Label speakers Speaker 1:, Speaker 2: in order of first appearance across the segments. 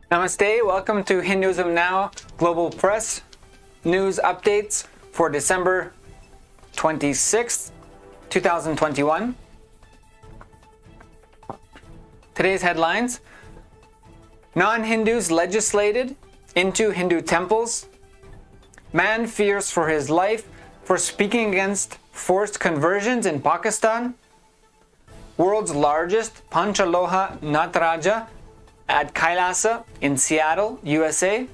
Speaker 1: Namaste, welcome to Hinduism Now Global Press News Updates for December 26th, 2021. Today's headlines: non-Hindus legislated into Hindu temples. Man fears for his life for speaking against forced conversions in Pakistan. World's largest Panchaloha Nataraja at Kailasa in Seattle, USA.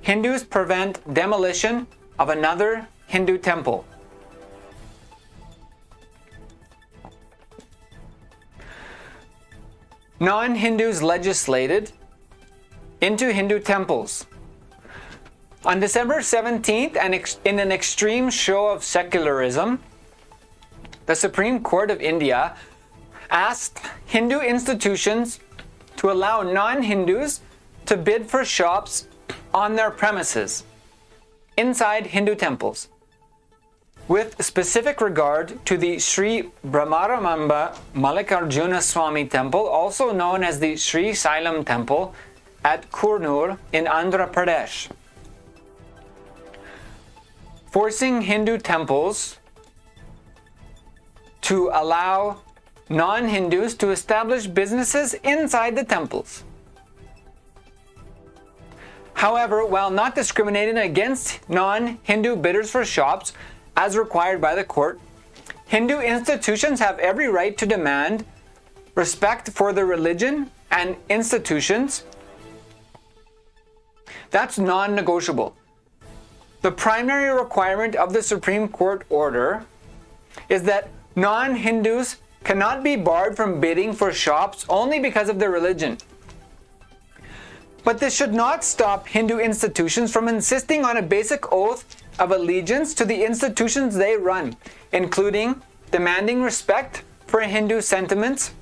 Speaker 1: Hindus prevent demolition of another Hindu temple. Non-Hindus legislated into Hindu temples. On December 17th, in an extreme show of secularism, the Supreme Court of India asked Hindu institutions to allow non-Hindus to bid for shops on their premises inside Hindu temples, with specific regard to the Sri Brahmaramamba Mallikarjuna Swami Temple, also known as the Sri Sailam Temple at Kurnool in Andhra Pradesh. Forcing Hindu temples to allow non-Hindus to establish businesses inside the temples. However, while not discriminating against non-Hindu bidders for shops as required by the court, Hindu institutions have every right to demand respect for their religion and institutions. That's non-negotiable. The primary requirement of the Supreme Court order is that non-Hindus cannot be barred from bidding for shops only because of their religion. But this should not stop Hindu institutions from insisting on a basic oath of allegiance to the institutions they run, including demanding respect for Hindu sentiments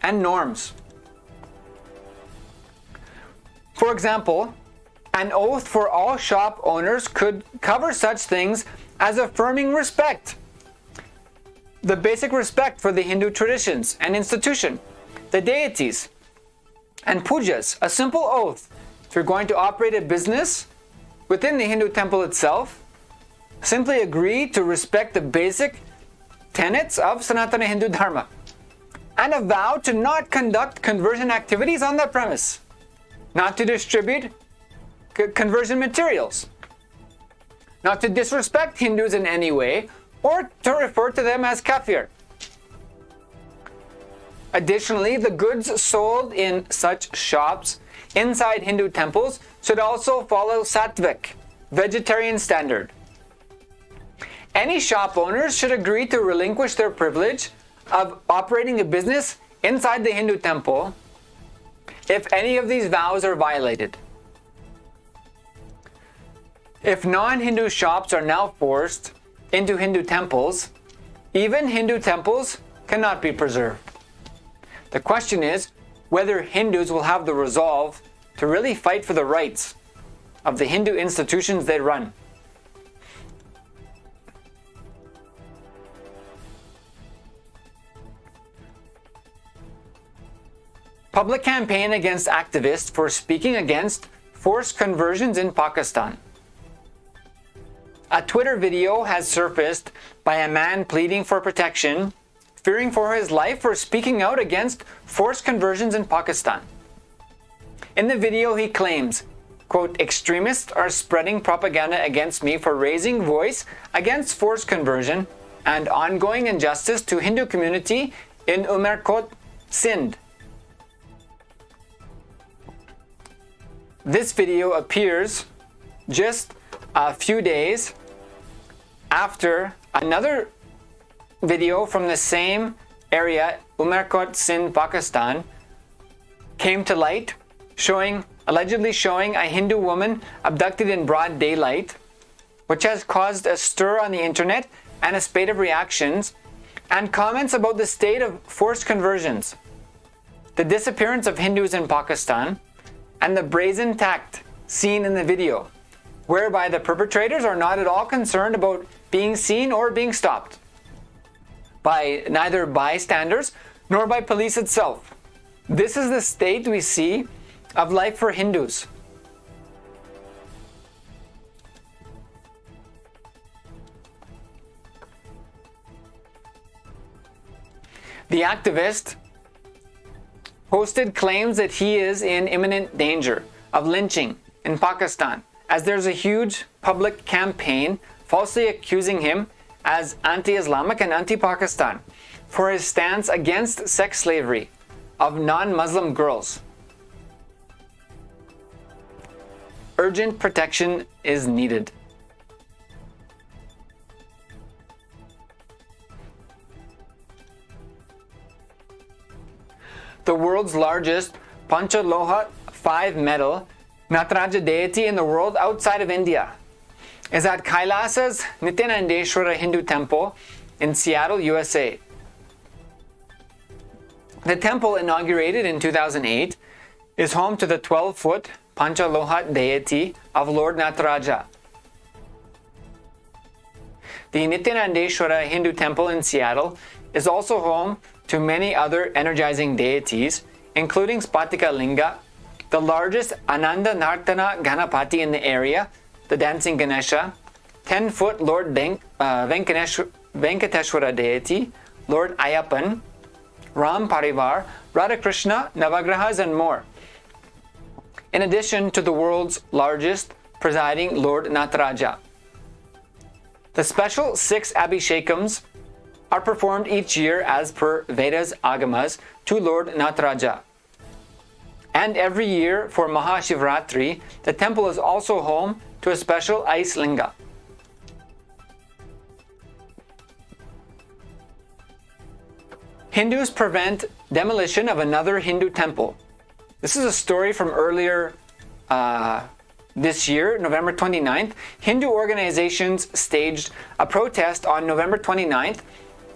Speaker 1: and norms. For example, an oath for all shop owners could cover such things as affirming respect, the basic respect for the Hindu traditions and institution, the deities, and pujas. A simple oath. If you're going to operate a business within the Hindu temple itself, simply agree to respect the basic tenets of Sanatana Hindu Dharma and a vow to not conduct conversion activities on that premise, not to distribute conversion materials, not to disrespect Hindus in any way, or to refer to them as kafir. Additionally, the goods sold in such shops inside Hindu temples should also follow Sattvic, vegetarian standard. Any shop owners should agree to relinquish their privilege of operating a business inside the Hindu temple if any of these vows are violated. If non-Hindu shops are now forced into Hindu temples, even Hindu temples cannot be preserved. The question is whether Hindus will have the resolve to really fight for the rights of the Hindu institutions they run. Public campaign against activists for speaking against forced conversions in Pakistan. A Twitter video has surfaced by a man pleading for protection, fearing for his life for speaking out against forced conversions in Pakistan. In the video, he claims, quote, "Extremists are spreading propaganda against me for raising voice against forced conversion and ongoing injustice to Hindu community in Umerkot, Sindh." This video appears just a few days after another video from the same area, Umerkot, Sindh, Pakistan, came to light, allegedly showing a Hindu woman abducted in broad daylight, which has caused a stir on the internet and a spate of reactions and comments about the state of forced conversions, the disappearance of Hindus in Pakistan, and the brazen tact seen in the video, whereby the perpetrators are not at all concerned about being seen or being stopped by neither bystanders nor by police itself. This is the state we see of life for Hindus. The activist posted claims that he is in imminent danger of lynching in Pakistan, as there's a huge public campaign falsely accusing him as anti-Islamic and anti-Pakistan for his stance against sex slavery of non-Muslim girls. Urgent protection is needed. The world's largest Panchaloha 5-metal Nataraja deity in the world outside of India is at Kailasa's Nityanandeshwara Hindu Temple in Seattle, USA. The temple, inaugurated in 2008, is home to the 12-foot Panchaloha deity of Lord Nataraja. The Nityanandeshwara Hindu Temple in Seattle is also home to many other energizing deities, including Spatika Linga, the largest Ananda Nartana Ganapati in the area, the dancing Ganesha, 10-foot Lord Venkateshwara deity, Lord Ayappan, Ram Parivar, Radhakrishna, Navagrahas, and more. In addition to the world's largest presiding Lord Nataraja. The special 6 Abhishekams are performed each year as per Veda's Agamas to Lord Nataraja. And every year for Mahashivratri, the temple is also home to a special ice linga. Hindus prevent demolition of another Hindu temple. This is a story from earlier this year, November 29th. Hindu organizations staged a protest on November 29th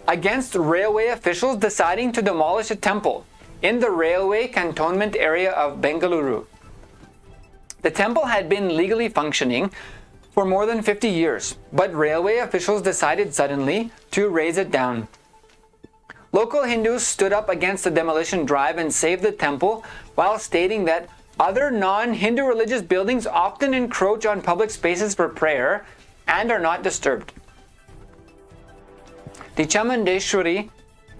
Speaker 1: against railway officials deciding to demolish a temple in the railway cantonment area of Bengaluru. The temple had been legally functioning for more than 50 years, but railway officials decided suddenly to raze it down. Local Hindus stood up against the demolition drive and saved the temple while stating that other non-Hindu religious buildings often encroach on public spaces for prayer and are not disturbed. The Chamundeshwari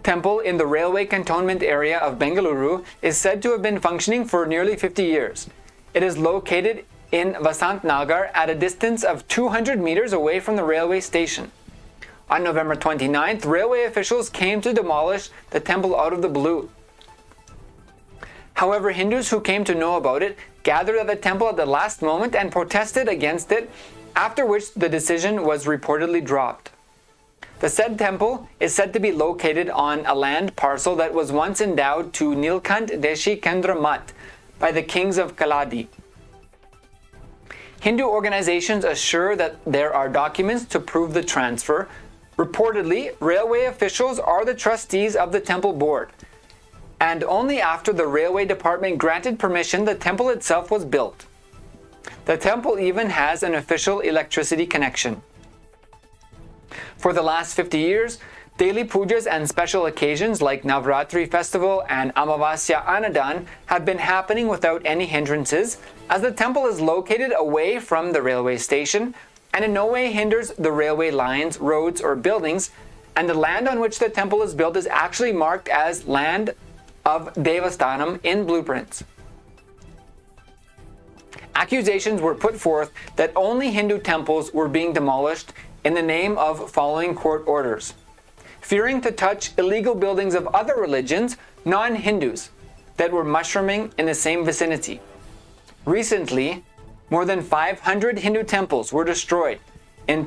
Speaker 1: temple in the railway cantonment area of Bengaluru is said to have been functioning for nearly 50 years. It is located in Vasant Nagar at a distance of 200 meters away from the railway station. On November 29th, railway officials came to demolish the temple out of the blue. However, Hindus who came to know about it gathered at the temple at the last moment and protested against it, after which the decision was reportedly dropped. The said temple is said to be located on a land parcel that was once endowed to Nilkant Deshi Kendra Mat by the kings of Kaladi. Hindu organizations assure that there are documents to prove the transfer. Reportedly, railway officials are the trustees of the temple board, and only after the railway department granted permission the temple itself was built. The temple even has an official electricity connection. For the last 50 years, daily pujas and special occasions like Navratri festival and Amavasya Anadan have been happening without any hindrances, as the temple is located away from the railway station and in no way hinders the railway lines, roads, or buildings, and the land on which the temple is built is actually marked as land of Devasthanam in blueprints. Accusations were put forth that only Hindu temples were being demolished in the name of following court orders. Fearing to touch illegal buildings of other religions, non-Hindus, that were mushrooming in the same vicinity. Recently, more than 500 Hindu temples were destroyed in